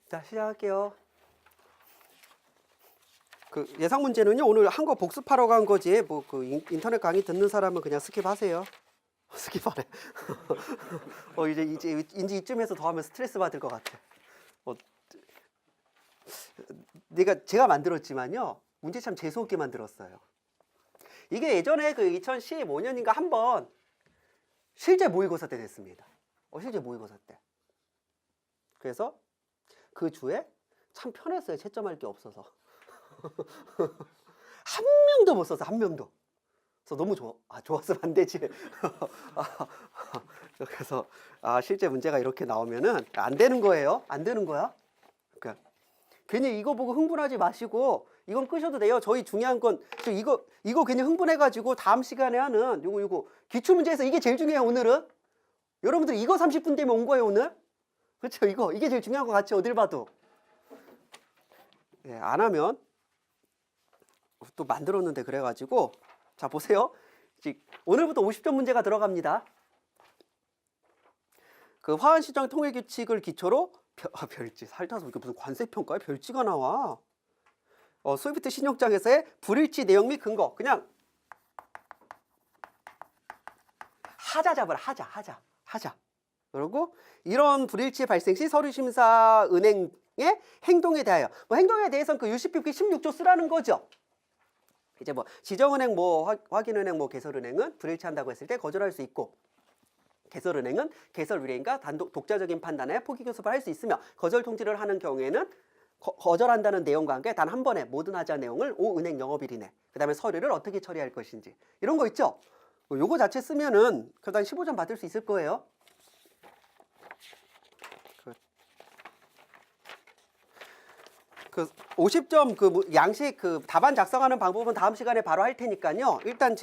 자, 시작할게요. 그 예상 문제는요, 오늘 한 거 복습하러 간 거지. 뭐 그 인터넷 강의 듣는 사람은 그냥 스킵하세요. 스킵하래. 이제 이쯤에서 더 하면 스트레스 받을 것 같아. 제가 만들었지만요, 문제 참 재수없게 만들었어요. 이게 예전에 그 2015년인가 한번 실제 모의고사 때 됐습니다. 실제 모의고사 때. 그래서 그 주에 참 편했어요. 채점할 게 없어서. 한 명도 못 썼어. 한 명도. 그래서 너무 좋았으면 안 되지. 그래서 실제 문제가 이렇게 나오면은 안 되는 거예요. 안 되는 거야. 그러니까 괜히 이거 보고 흥분하지 마시고 이건 끄셔도 돼요. 저희 중요한 건 이거 괜히 흥분해가지고 다음 시간에 하는 요거 기출문제에서 이게 제일 중요해요. 오늘은 여러분들 이거 30분 되면 온 거예요. 오늘. 그렇죠? 이게 제일 중요한 거 같이 어딜 봐도. 예, 안 하면 또 만들었는데 그래가지고 자 보세요. 오늘부터 50점 문제가 들어갑니다. 그 화환시장 통일규칙을 기초로 별지 살타서 이게 무슨 관세평가에 별지가 나와. 스위프트 신용장에서의 불일치 내용 및 근거 그냥 하자 잡으라. 하자. 그리고 이런 불일치 발생 시 서류심사 은행의 행동에 대하여 행동에 대해서는 그 UCPP 16조 쓰라는 거죠. 이제 지정은행 확인은행 개설은행은 불일치한다고 했을 때 거절할 수 있고 개설은행은 개설 의뢰인과 독자적인 판단에 포기 교섭을 할 수 있으며 거절 통지를 하는 경우에는 거절한다는 내용과 함께 단 한 번에 모든 하자 내용을 5은행 영업일 이내 그 다음에 서류를 어떻게 처리할 것인지 이런 거 있죠. 요거 자체 쓰면은 그래도 한 15점 받을 수 있을 거예요. 그 50점 양식 답안 작성하는 방법은 다음 시간에 바로 할 테니까요. 일단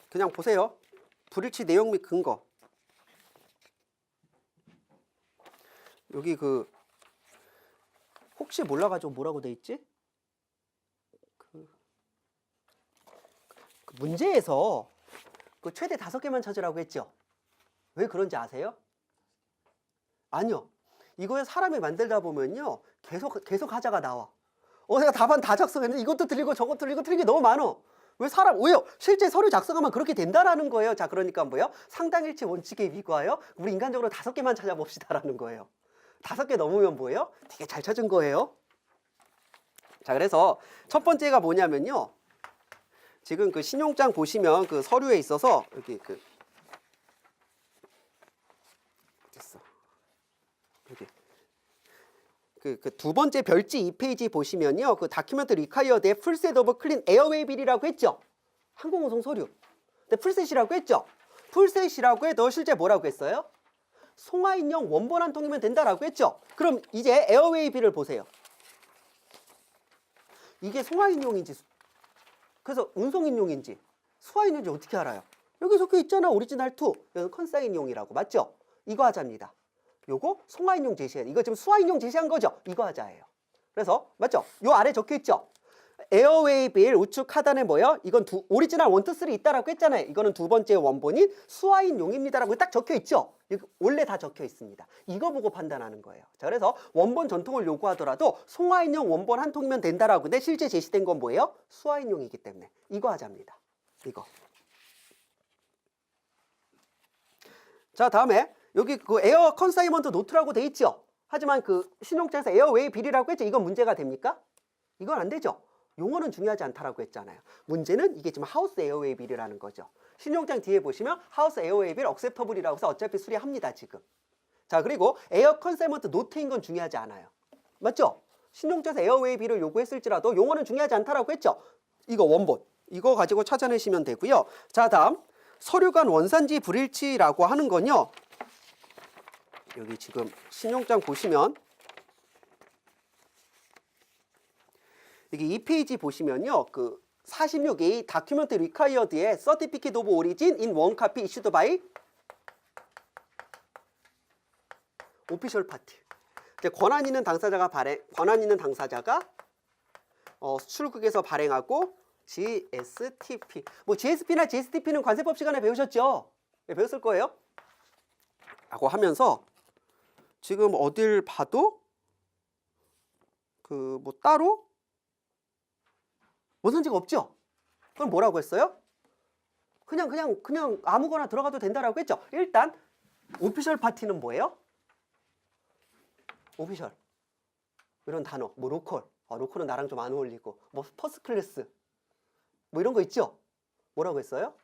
그냥 보세요. 불일치 내용 및 근거. 여기 혹시 몰라가지고 뭐라고 돼 있지? 문제에서 최대 5개만 찾으라고 했죠. 왜 그런지 아세요? 아니요. 이거에 사람이 만들다 보면요. 계속 하자가 나와. 내가 답안 다 작성했는데 이것도 틀리고 저것도 틀리고 틀린 게 너무 많어. 왜요? 실제 서류 작성하면 그렇게 된다라는 거예요. 자, 그러니까 뭐예요? 상당일치 원칙에 위과하여 우리 인간적으로 5개만 찾아봅시다라는 거예요. 5개 넘으면 뭐예요? 되게 잘 찾은 거예요. 자, 그래서 첫 번째가 뭐냐면요. 지금 신용장 보시면 서류에 있어서 여기 됐어. 여기 두 번째 별지 2페이지 보시면요. 다큐멘트 리콰이어드의 풀셋 오브 클린 에어웨이 빌이라고 했죠. 항공우송 서류. 근데 풀셋이라고 했죠. 풀셋이라고 해도 실제 뭐라고 했어요? 송화인용 원본 한 통이면 된다라고 했죠. 그럼 이제 에어웨이 빌을 보세요. 이게 송화인용인지 그래서 운송인용인지 수화인용인지 어떻게 알아요? 여기 적혀 있잖아. 오리지널 2. 여기 컨사인용이라고. 맞죠? 이거 하자입니다. 요거 송화인용 제시해. 이거 지금 수화인용 제시한 거죠? 이거 하자예요. 그래서 맞죠? 요 아래 적혀 있죠? 에어웨이 빌 우측 하단에 뭐예요? 이건 오리지널 1, 2, 3 있다라고 했잖아요. 이거는 두 번째 원본인 수화인용입니다라고 딱 적혀 있죠? 이거 원래 다 적혀 있습니다. 이거 보고 판단하는 거예요. 자, 그래서 원본 전통을 요구하더라도 송화인용 원본 한 통이면 된다라고. 근데 실제 제시된 건 뭐예요? 수화인용이기 때문에 이거 하자입니다. 이거. 자, 다음에 여기 에어 컨사이먼트 노트라고 돼 있죠? 하지만 신용장에서 에어웨이 빌이라고 했죠? 이건 문제가 됩니까? 이건 안 되죠? 용어는 중요하지 않다라고 했잖아요. 문제는 이게 지금 하우스 에어웨이 빌이라는 거죠. 신용장 뒤에 보시면 하우스 에어웨이 빌 억셉터블이라고 해서 어차피 수리합니다, 지금. 자, 그리고 에어 컨사이먼트 노트인 건 중요하지 않아요. 맞죠? 신용장에서 에어웨이 빌을 요구했을지라도 용어는 중요하지 않다라고 했죠? 이거 원본. 이거 가지고 찾아내시면 되고요. 자, 다음. 서류 간 원산지 불일치라고 하는 건요. 여기 지금 신용장 보시면 여기 2페이지 보시면요. 46A 다큐멘트 리콰이어드의 Certificate of Origin in one copy issued by official party. 권한 있는 당사자가 수출국에서 발행하고 GSTP. GSP나 GSTP는 관세법 시간에 배우셨죠? 네, 배웠을 거예요. 라고 하면서 지금 어딜 봐도 그 뭐 따로 원산지가 없죠? 그럼 뭐라고 했어요? 그냥 아무거나 들어가도 된다라고 했죠. 일단 오피셜 파티는 뭐예요? 오피셜 이런 단어, 뭐 로컬, 로컬은 나랑 좀 안 어울리고, 뭐 퍼스트 클래스, 뭐 이런 거 있죠. 뭐라고 했어요?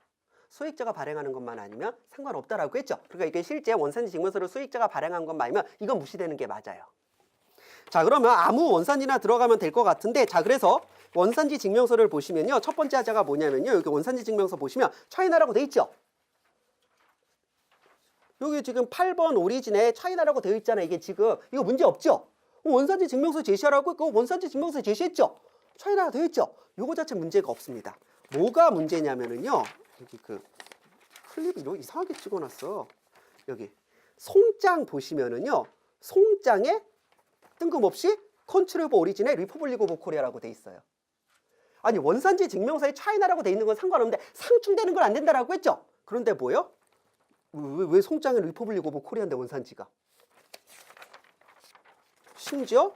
수익자가 발행하는 것만 아니면 상관없다라고 했죠. 그러니까 이게 실제 원산지 증명서를 수익자가 발행한 것만 아니면 이건 무시되는 게 맞아요. 자, 그러면 아무 원산지나 들어가면 될 것 같은데, 자, 그래서 원산지 증명서를 보시면요, 첫 번째 하자가 뭐냐면요, 여기 원산지 증명서 보시면 차이나라고 돼 있죠. 여기 지금 8번 오리진에 차이나라고 되어 있잖아요. 이게 지금 이거 문제 없죠? 원산지 증명서 제시하라고 그 원산지 증명서 제시했죠. 차이나가 되어 있죠. 요거 자체 문제가 없습니다. 뭐가 문제냐면은요, 여기 그 클립이 이상하게 찍어놨어. 여기 송장 보시면은요, 송장에 뜬금없이 컨트리 오브 오리진에 리퍼블릭 오브 코리아라고 돼 있어요. 아니, 원산지 증명서에 차이나라고 돼 있는 건 상관없는데 상충되는 건 안 된다라고 했죠. 그런데 뭐요? 왜 송장에 리퍼블릭 오브 코리아인데 원산지가? 심지어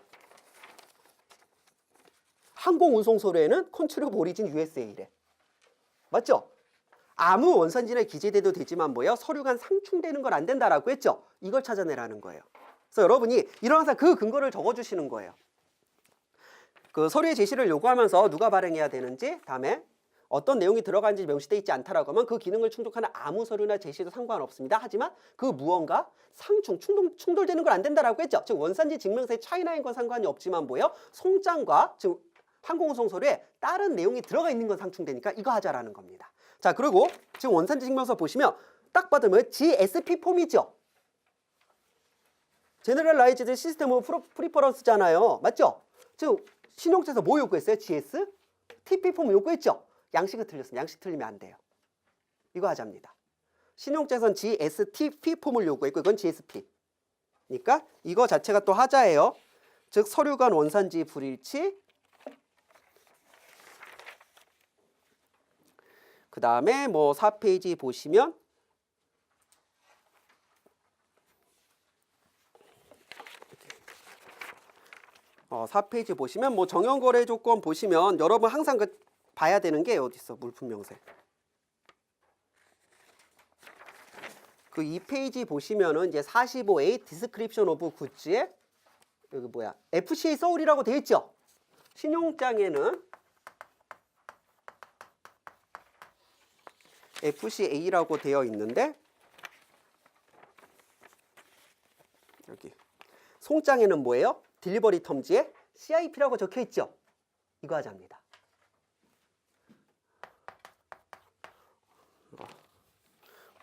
항공운송서류에는 컨트리 오브 오리진 USA래. 맞죠? 아무 원산지에 기재돼도 되지만 뭐예요? 서류 간 상충되는 건 안 된다라고 했죠. 이걸 찾아내라는 거예요. 그래서 여러분이 일어나서 그 근거를 적어주시는 거예요. 그 서류의 제시를 요구하면서 누가 발행해야 되는지, 다음에 어떤 내용이 들어간지 명시되어 있지 않다라고 하면 그 기능을 충족하는 아무 서류나 제시도 상관없습니다. 하지만 그 무언가 충돌되는 건 안 된다라고 했죠. 즉 원산지 증명서에 차이나인 건 상관이 없지만 뭐예요? 송장과 즉 항공운송 서류에 다른 내용이 들어가 있는 건 상충되니까 이거 하자라는 겁니다. 자, 그리고 지금 원산지 증명서 보시면 딱 받으면 GSP 폼이죠. 제너럴라이즈드 시스템 오브 프리퍼런스잖아요. 맞죠? 지금 신용처에서 뭐 요구했어요? GS? TP 폼 요구했죠? 양식이 틀렸습니다. 양식 틀리면 안 돼요. 이거 하자입니다. 신용자에서는 GSTP 폼을 요구했고 이건 GSP. 그러니까 이거 자체가 또 하자예요. 즉 서류 간 원산지 불일치, 그 다음에 뭐 4페이지 보시면 어, 4페이지 보시면 뭐 정형거래 조건 보시면 여러분 항상 그 봐야 되는 게 어디 있어? 물품명세. 그 2페이지 보시면은 이제 45A 디스크립션 오브 굿즈에 여기 뭐야? FCA 서울이라고 되어 있죠? 신용장에는 FCA라고 되어 있는데 여기 송장에는 뭐예요? 딜리버리 텀즈에 CIP라고 적혀 있죠? 이거 하자입니다.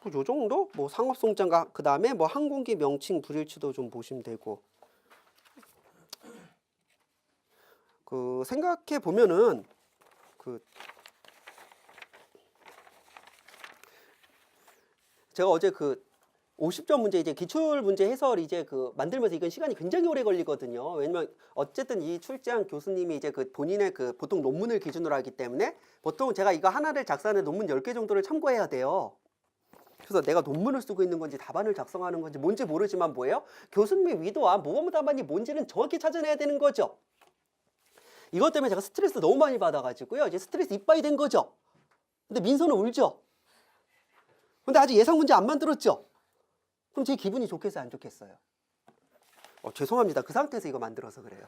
뭐 요 정도? 뭐 상업송장과 그 다음에 뭐 항공기 명칭 불일치도 좀 보시면 되고, 그 생각해 보면은 그 제가 어제 그 50점 문제 이제 기출 문제 해설 이제 그 만들면서 이건 시간이 굉장히 오래 걸리거든요. 왜냐면 어쨌든 이 출제한 교수님이 이제 그 본인의 그 보통 논문을 기준으로 하기 때문에 보통 제가 이거 하나를 작성하는 논문 10개 정도를 참고해야 돼요. 그래서 내가 논문을 쓰고 있는 건지 답안을 작성하는 건지 뭔지 모르지만 뭐예요? 교수님의 의도와 모범 답안이 뭔지는 정확히 찾아내야 되는 거죠. 이것 때문에 제가 스트레스 너무 많이 받아가지고요. 이제 스트레스 이빠이 된 거죠. 근데 민서는 울죠. 근데 아직 예상 문제 안 만들었죠. 그럼 제 기분이 좋겠어요, 안 좋겠어요? 죄송합니다. 그 상태에서 이거 만들어서 그래요.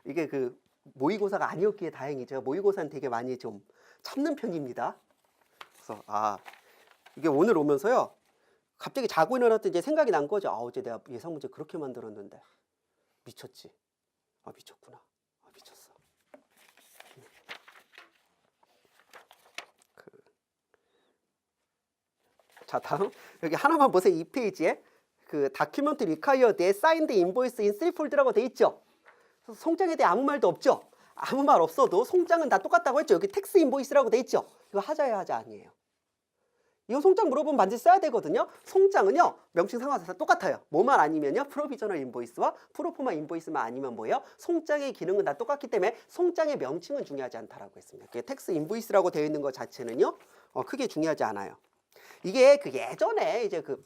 이게 그 모의고사가 아니었기에 다행히 제가 모의고사는 되게 많이 좀 참는 편입니다. 그래서 이게 오늘 오면서요. 갑자기 자고 일어났더니 이제 생각이 난 거죠. 어제 내가 예상 문제 그렇게 만들었는데 미쳤지. 미쳤구나. 미쳤어. 자, 다음 여기 하나만 보세요. 2페이지에 그 다큐멘트 리콰이어드에 사인드 인보이스 인 3폴드라고 돼 있죠. 송장에 대해 아무 말도 없죠. 아무 말 없어도 송장은 다 똑같다고 했죠. 여기 텍스 인보이스라고 돼 있죠. 이거 하자야 하자 아니에요. 이거 송장 물어보면 반드시 써야 되거든요. 송장은요 명칭 상관없이 똑같아요. 뭐만 아니면요 프로비저널 인보이스와 프로포마 인보이스만 아니면 뭐예요? 송장의 기능은 다 똑같기 때문에 송장의 명칭은 중요하지 않다라고 했습니다. 텍스 인보이스라고 되어 있는 것 자체는요 크게 중요하지 않아요. 이게 그 예전에 이제 그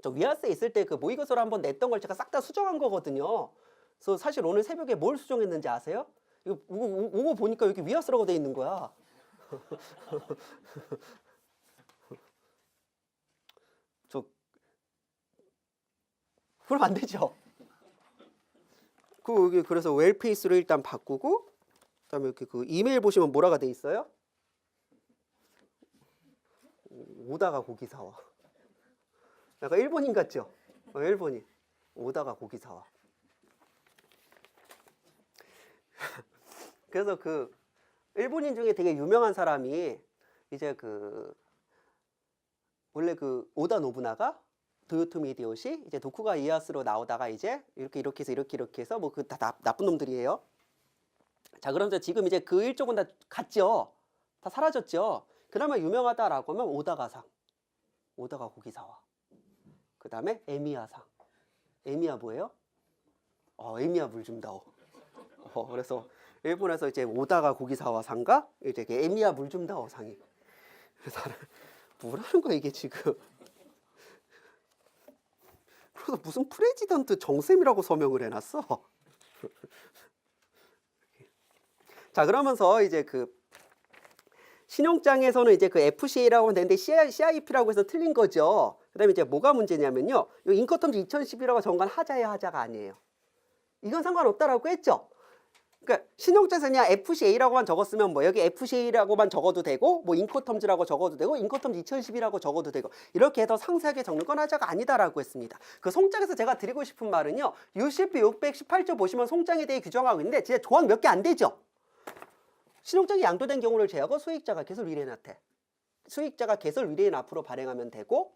저 위아스에 있을 때 그 모의고사로 한번 냈던 걸 제가 싹 다 수정한 거거든요. 그래서 사실 오늘 새벽에 뭘 수정했는지 아세요? 이거 보니까 여기 위아스라고 돼 있는 거야. 저 그럼 안 되죠. 여기 그래서 웰페이스로 일단 바꾸고, 그다음에 이렇게 그 이메일 보시면 뭐라가 돼 있어요? 오다가 고기 사와. 약간 일본인 같죠? 일본인. 오다가 고기 사와. 그래서 그 일본인 중에 되게 유명한 사람이 이제 그 원래 그 오다 노부나가 도요토미 히데요시 이제 도쿠가 이에야스로 나오다가 이제 이렇게 해서 이렇게 해서 뭐 그 다 나쁜 놈들이에요. 자, 그러면서 지금 이제 그 일족은 다 갔죠. 다 사라졌죠. 그나마 유명하다라고 하면 오다가상. 오다가 고기 사와. 그 다음에 에미야상. 에미야 뭐예요? 에미야 물 좀 다오. 그래서 일본에서 이제 오다가 고기 사와 상가 이제 에미야 물 좀 다오 상이. 그래서 뭐라는 거야 이게 지금. 그래서 무슨 프레지던트 정쌤이라고 서명을 해놨어. 자, 그러면서 이제 그 신용장에서는 이제 그 FCA라고 하면 되는데 CIP라고 해서 틀린 거죠. 그 다음에 이제 뭐가 문제냐면요. 이 인커텀즈 2011하고 정관 하자야 하자가 아니에요. 이건 상관없다라고 했죠. 그러니까 신용장에서 그냥 FCA라고만 적었으면 뭐 여기 FCA라고만 적어도 되고 뭐 인커텀즈라고 적어도 되고 인커텀즈 2011이라고 적어도 되고 이렇게 해서 상세하게 적는 건 하자가 아니다라고 했습니다. 그 송장에서 제가 드리고 싶은 말은요. UCP 618조 보시면 송장에 대해 규정하고 있는데 진짜 조항 몇 개 안 되죠. 신용장이 양도된 경우를 제하고 수익자가 개설 위례인 앞에 수익자가 개설 위례인 앞으로 발행하면 되고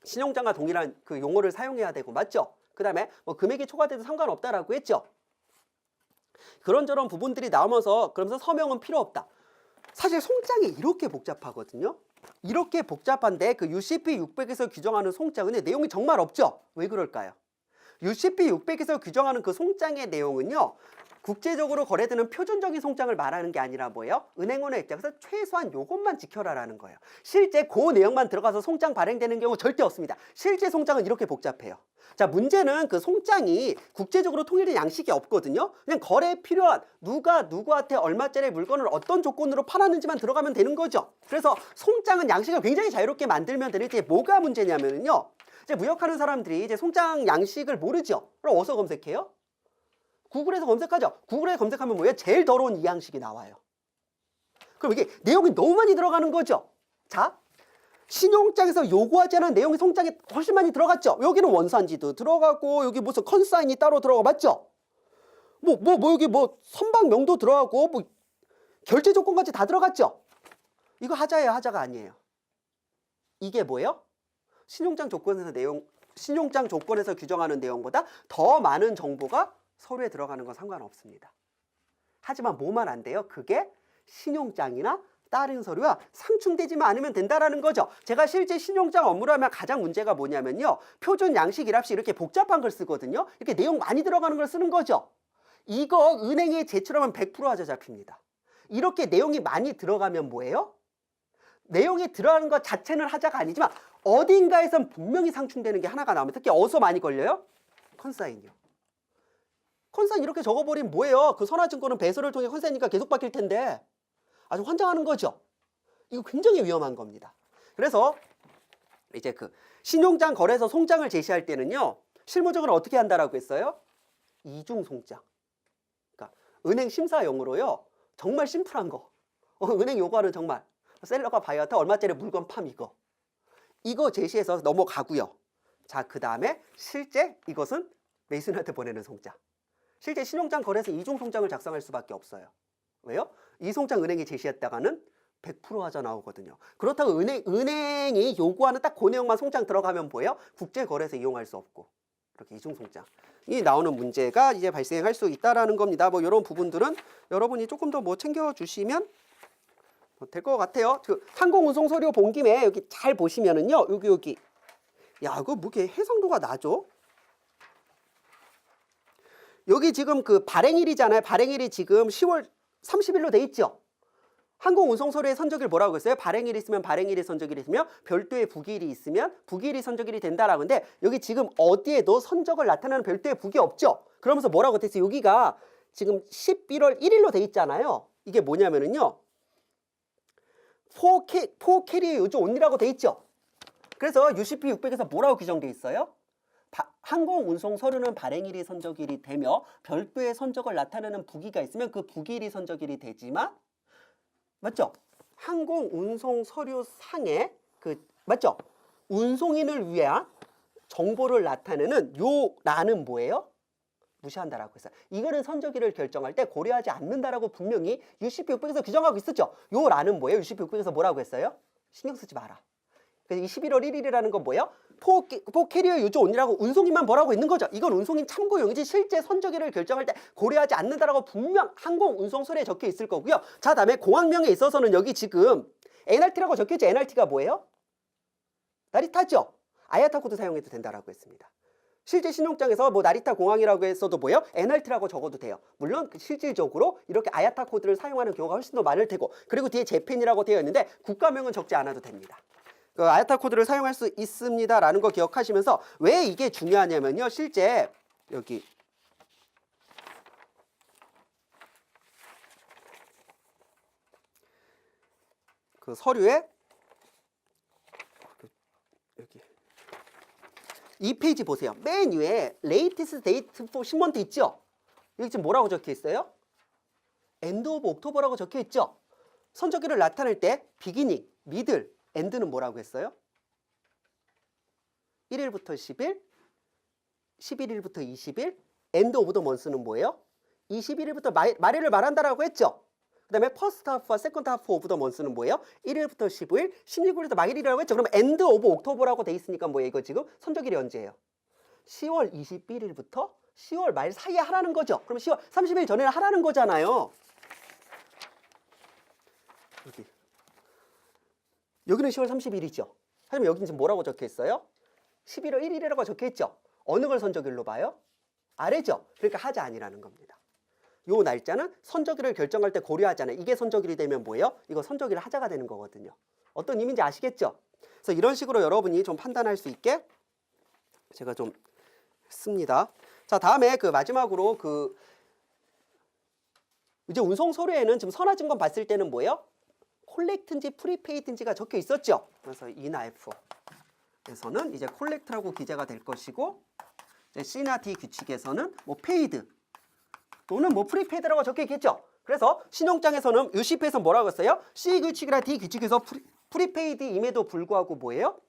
신용장과 동일한 그 용어를 사용해야 되고 맞죠? 그 다음에 뭐 금액이 초과돼도 상관없다라고 했죠. 그런저런 부분들이 나오면서 그러면서 서명은 필요 없다. 사실 송장이 이렇게 복잡하거든요. 이렇게 복잡한데 그 UCP 600에서 규정하는 송장은 내용이 정말 없죠. 왜 그럴까요? UCP 600에서 규정하는 그 송장의 내용은요. 국제적으로 거래되는 표준적인 송장을 말하는 게 아니라 뭐예요? 은행원의 입장에서 최소한 요것만 지켜라라는 거예요. 실제 그 내용만 들어가서 송장 발행되는 경우 절대 없습니다. 실제 송장은 이렇게 복잡해요. 자, 문제는 그 송장이 국제적으로 통일된 양식이 없거든요. 그냥 거래에 필요한 누가 누구한테 얼마짜리 물건을 어떤 조건으로 팔았는지만 들어가면 되는 거죠. 그래서 송장은 양식을 굉장히 자유롭게 만들면 되는데 뭐가 문제냐면요. 이제 무역하는 사람들이 이제 송장 양식을 모르죠. 그럼 어디서 검색해요? 구글에서 검색하죠. 구글에 검색하면 뭐예요? 제일 더러운 이 양식이 나와요. 그럼 이게 내용이 너무 많이 들어가는 거죠. 자, 신용장에서 요구하지 않은 내용이 송장에 훨씬 많이 들어갔죠. 여기는 원산지도 들어가고 여기 무슨 컨사인이 따로 들어가 맞죠? 여기 뭐 선박명도 들어가고 뭐 결제 조건까지 다 들어갔죠. 이거 하자예요, 하자가 아니에요. 이게 뭐예요? 신용장 조건에서 규정하는 내용보다 더 많은 정보가 서류에 들어가는 건 상관없습니다. 하지만 뭐만 안 돼요? 그게 신용장이나 다른 서류와 상충되지만 않으면 된다라는 거죠. 제가 실제 신용장 업무를 하면 가장 문제가 뭐냐면요. 표준 양식 일합시 이렇게 복잡한 걸 쓰거든요. 이렇게 내용 많이 들어가는 걸 쓰는 거죠. 이거 은행에 제출하면 100% 하자 잡힙니다. 이렇게 내용이 많이 들어가면 뭐예요? 내용이 들어가는 것 자체는 하자가 아니지만 어딘가에선 분명히 상충되는 게 하나가 나오면 특히 어디서 많이 걸려요? 컨사인이요. 컨사인 이렇게 적어버리면 뭐예요? 그 선화증권은 배설을 통해 컨사인이니까 계속 바뀔 텐데 아주 환장하는 거죠. 이거 굉장히 위험한 겁니다. 그래서 이제 그 신용장 거래소 송장을 제시할 때는요. 실무적으로 어떻게 한다라고 했어요? 이중 송장. 그러니까 은행 심사용으로요. 정말 심플한 거. 은행 요구하는 정말 셀러가 바이어한테 얼마짜리 물건 팜 이거 제시해서 넘어가고요. 자, 그 다음에 실제 이것은 메이슨한테 보내는 송장. 실제 신용장 거래소 이중 송장을 작성할 수밖에 없어요. 왜요? 이 송장 은행이 제시했다가는 100% 하자 나오거든요. 그렇다고 은행이 요구하는 딱 그 내용만 송장 들어가면 뭐예요? 국제거래소 이용할 수 없고 이렇게 이중 송장이 나오는 문제가 이제 발생할 수 있다라는 겁니다. 뭐 이런 부분들은 여러분이 조금 더 뭐 챙겨주시면 될 것 같아요. 그 항공운송 서류 본 김에 여기 잘 보시면은요. 여기 야, 이거 뭐 이렇게 해상도가 나죠? 여기 지금 그 발행일이잖아요. 발행일이 지금 10월 30일로 돼 있죠. 항공운송서류의 선적일 뭐라고 했어요? 발행일이 있으면 발행일이 선적일이 있으며 별도의 부기일이 있으면 부기일이 선적일이 된다라고 하는데 여기 지금 어디에도 선적을 나타내는 별도의 부기 없죠? 그러면서 뭐라고 됐어요? 여기가 지금 11월 1일로 돼 있잖아요. 이게 뭐냐면은요. 포 캐리어 유저 온리라고 돼 있죠? 그래서 UCP 600에서 뭐라고 규정돼 있어요? 항공운송 서류는 발행일이 선적일이 되며 별도의 선적을 나타내는 부기가 있으면 그 부기일이 선적일이 되지만 맞죠? 항공운송 서류 상에 맞죠? 운송인을 위한 정보를 나타내는 요 라는 뭐예요? 무시한다라고 했어요. 이거는 선적일을 결정할 때 고려하지 않는다라고 분명히 UCP 600에서 규정하고 있었죠. 요 라는 뭐예요? UCP 600에서 뭐라고 했어요? 신경 쓰지 마라. 그래서 이 11월 1일이라는 건 뭐예요? 포 캐리어 유저 온이라고 운송인만 뭐라고 있는 거죠. 이건 운송인 참고용이지 실제 선적일을 결정할 때 고려하지 않는다라고 분명 항공운송서류에 적혀 있을 거고요. 자, 다음에 공항명에 있어서는 여기 지금 NRT라고 적혀 있죠. NRT가 뭐예요? 나리타죠. 아야타 코드 사용해도 된다라고 했습니다. 실제 신용장에서 뭐 나리타 공항이라고 했어도 뭐예요? NRT라고 적어도 돼요. 물론 실질적으로 이렇게 아야타 코드를 사용하는 경우가 훨씬 더 많을 테고 그리고 뒤에 재팬이라고 되어 있는데 국가명은 적지 않아도 됩니다. 그 아야타 코드를 사용할 수 있습니다라는 거 기억하시면서 왜 이게 중요하냐면요. 실제 여기 그 서류에 여기 이 페이지 보세요. 맨 위에 latest date for shipment 있죠? 여기 지금 뭐라고 적혀 있어요? end of October라고 적혀 있죠? 선적일을 나타낼 때 beginning, middle, end는 뭐라고 했어요? 1일부터 10일, 11일부터 20일, end of the month는 뭐예요? 21일부터 말일을 말한다라고 했죠? 그 다음에 first half와 second half of the month는 뭐예요? 1일부터 15일, 16일부터 말일이라고 했죠? 그럼 end of October라고 돼 있으니까 뭐예요? 이거 지금 선적일이 언제예요? 10월 21일부터 10월 말 사이에 하라는 거죠? 그럼 10월 30일 전에는 하라는 거잖아요. 여기는 10월 30일이죠. 하지만 여기는 지금 뭐라고 적혀 있어요? 11월 1일이라고 적혀 있죠. 어느 걸 선적일로 봐요? 아래죠. 그러니까 하자 아니라는 겁니다. 요 날짜는 선적일을 결정할 때 고려하잖아요. 이게 선적일이 되면 뭐예요? 이거 선적일 하자가 되는 거거든요. 어떤 의미인지 아시겠죠? 그래서 이런 식으로 여러분이 좀 판단할 수 있게 제가 좀 했습니다. 자, 다음에 그 마지막으로 그 이제 운송 서류에는 지금 선화증권 봤을 때는 뭐예요? 콜렉트인지 프리페이드인지가 적혀 있었죠. 그래서 이나이프에서는 이제 콜렉트라고 기재가 될 것이고 이제 C나 D 규칙에서는 뭐 페이드 또는 뭐 프리페이드라고 적혀 있겠죠. 그래서 신용장에서는 UCP에서 뭐라고 했어요? C 규칙이나 D 규칙에서 프리페이드임에도 불구하고 뭐예요?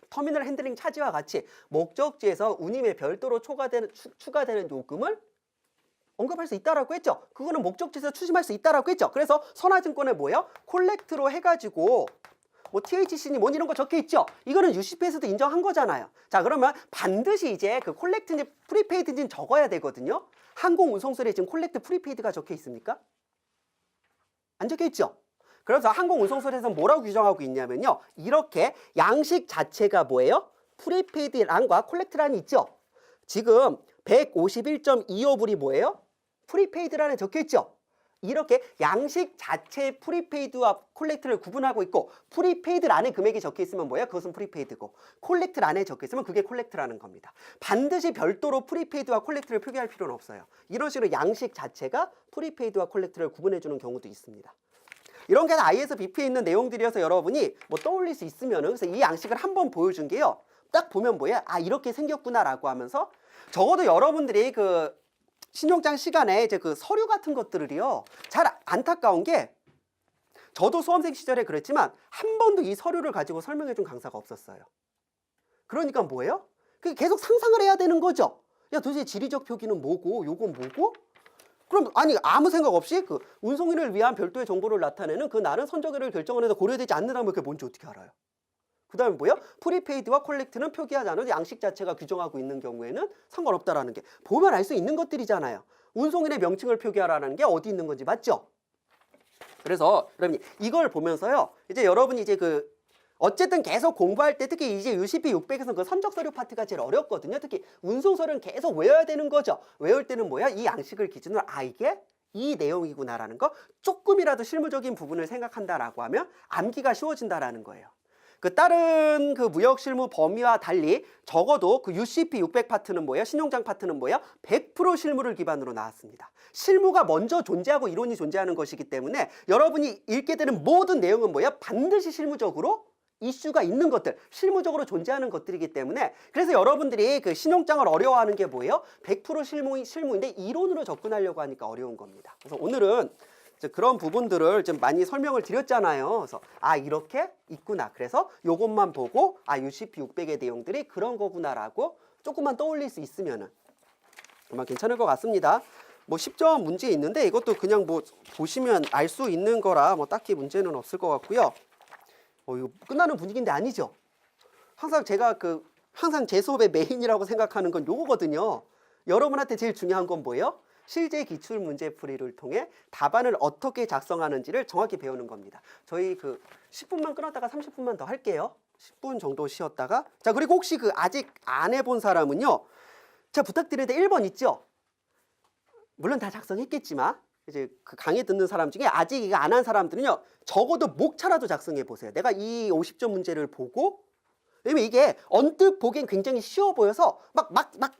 터미널 핸들링 차지와 같이 목적지에서 운임에 별도로 추가되는 요금을 언급할 수 있다라고 했죠. 그거는 목적지에서 추심할 수 있다라고 했죠. 그래서 선화증권에 뭐예요? 콜렉트로 해가지고 뭐 THC니 뭐 이런 거 적혀 있죠. 이거는 UCP에서도 인정한 거잖아요. 자, 그러면 반드시 이제 그 콜렉트인지 프리페이드인지는 적어야 되거든요. 항공운송서류에 지금 콜렉트 프리페이드가 적혀 있습니까? 안 적혀 있죠. 그래서 항공운송서류에서 뭐라고 규정하고 있냐면요. 이렇게 양식 자체가 뭐예요? 프리페이드란과 콜렉트란이 있죠. 지금 151.25불이 뭐예요? 프리페이드란에 적혀 있죠. 이렇게 양식 자체의 프리페이드와 콜렉트를 구분하고 있고 프리페이드란에 금액이 적혀 있으면 뭐예요? 그것은 프리페이드고 콜렉트란에 적혀 있으면 그게 콜렉트라는 겁니다. 반드시 별도로 프리페이드와 콜렉트를 표기할 필요는 없어요. 이런 식으로 양식 자체가 프리페이드와 콜렉트를 구분해 주는 경우도 있습니다. 이런 게 다 ISBP에 있는 내용들이어서 여러분이 뭐 떠올릴 수 있으면은 그래서 이 양식을 한번 보여준 게요. 딱 보면 뭐예요? 아, 이렇게 생겼구나라고 하면서 적어도 여러분들이 그 신용장 시간에 이제 그 서류 같은 것들을요. 잘 안타까운 게 저도 수험생 시절에 그랬지만 한 번도 이 서류를 가지고 설명해 준 강사가 없었어요. 그러니까 뭐예요? 계속 상상을 해야 되는 거죠. 야, 도대체 지리적 표기는 뭐고 요건 뭐고? 그럼 아니 아무 생각 없이 그 운송인을 위한 별도의 정보를 나타내는 그 나는 선적일을 결정하는데 고려되지 않는다면 그게 뭔지 어떻게 알아요? 그 다음에 뭐예요? 프리페이드와 콜렉트는 표기하지 않아도 양식 자체가 규정하고 있는 경우에는 상관없다라는 게 보면 알 수 있는 것들이잖아요. 운송인의 명칭을 표기하라는 게 어디 있는 건지 맞죠? 그래서 여러분이 이걸 보면서요. 이제 여러분이 이제 그 어쨌든 계속 공부할 때 특히 이제 UCP 600에서는 그 선적 서류 파트가 제일 어렵거든요. 특히 운송 서류는 계속 외워야 되는 거죠. 외울 때는 뭐야? 이 양식을 기준으로 아 이게 이 내용이구나라는 거, 조금이라도 실무적인 부분을 생각한다라고 하면 암기가 쉬워진다라는 거예요. 그 다른 그 무역 실무 범위와 달리 적어도 그 UCP 600 파트는 뭐예요? 신용장 파트는 뭐예요? 100% 실무를 기반으로 나왔습니다. 실무가 먼저 존재하고 이론이 존재하는 것이기 때문에 여러분이 읽게 되는 모든 내용은 뭐예요? 반드시 실무적으로 이슈가 있는 것들, 실무적으로 존재하는 것들이기 때문에, 그래서 여러분들이 그 신용장을 어려워하는 게 뭐예요? 100% 실무인데 이론으로 접근하려고 하니까 어려운 겁니다. 그래서 오늘은 이제 그런 부분들을 좀 많이 설명을 드렸잖아요. 그래서 이렇게 있구나. 그래서 요것만 보고 UCP 600의 내용들이 그런 거구나라고 조금만 떠올릴 수 있으면은 아마 괜찮을 것 같습니다. 뭐 10점 문제 있는데 이것도 그냥 뭐 보시면 알 수 있는 거라 뭐 딱히 문제는 없을 것 같고요. 이거 끝나는 분위기인데 아니죠. 항상 제가 항상 제 수업의 메인이라고 생각하는 건 요거거든요. 여러분한테 제일 중요한 건 뭐예요? 실제 기출 문제 풀이를 통해 답안을 어떻게 작성하는지를 정확히 배우는 겁니다. 저희 10분만 끊었다가 30분만 더 할게요. 10분 정도 쉬었다가. 자, 그리고 혹시 아직 안 해본 사람은요. 제가 부탁드리는데 1번 있죠? 물론 다 작성했겠지만 이제 강의 듣는 사람 중에 아직 이거 안 한 사람들은요. 적어도 목차라도 작성해 보세요. 내가 이 50점 문제를 보고, 왜냐면 이게 언뜻 보기엔 굉장히 쉬워 보여서 막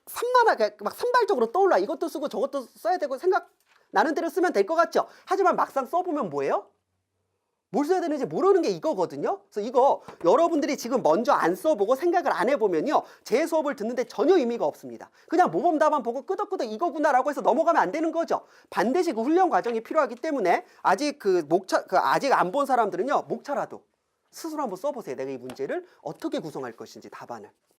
산만하게 막 산발적으로 떠올라. 이것도 쓰고 저것도 써야 되고 생각 나는 대로 쓰면 될 것 같죠. 하지만 막상 써보면 뭐예요? 뭘 써야 되는지 모르는 게 이거거든요. 그래서 이거 여러분들이 지금 먼저 안 써보고 생각을 안 해보면요. 제 수업을 듣는데 전혀 의미가 없습니다. 그냥 모범답안 보고 끄덕끄덕 이거구나라고 해서 넘어가면 안 되는 거죠. 반드시 그 훈련 과정이 필요하기 때문에 아직 아직 안 본 사람들은요. 목차라도 스스로 한번 써보세요. 내가 이 문제를 어떻게 구성할 것인지 답안을.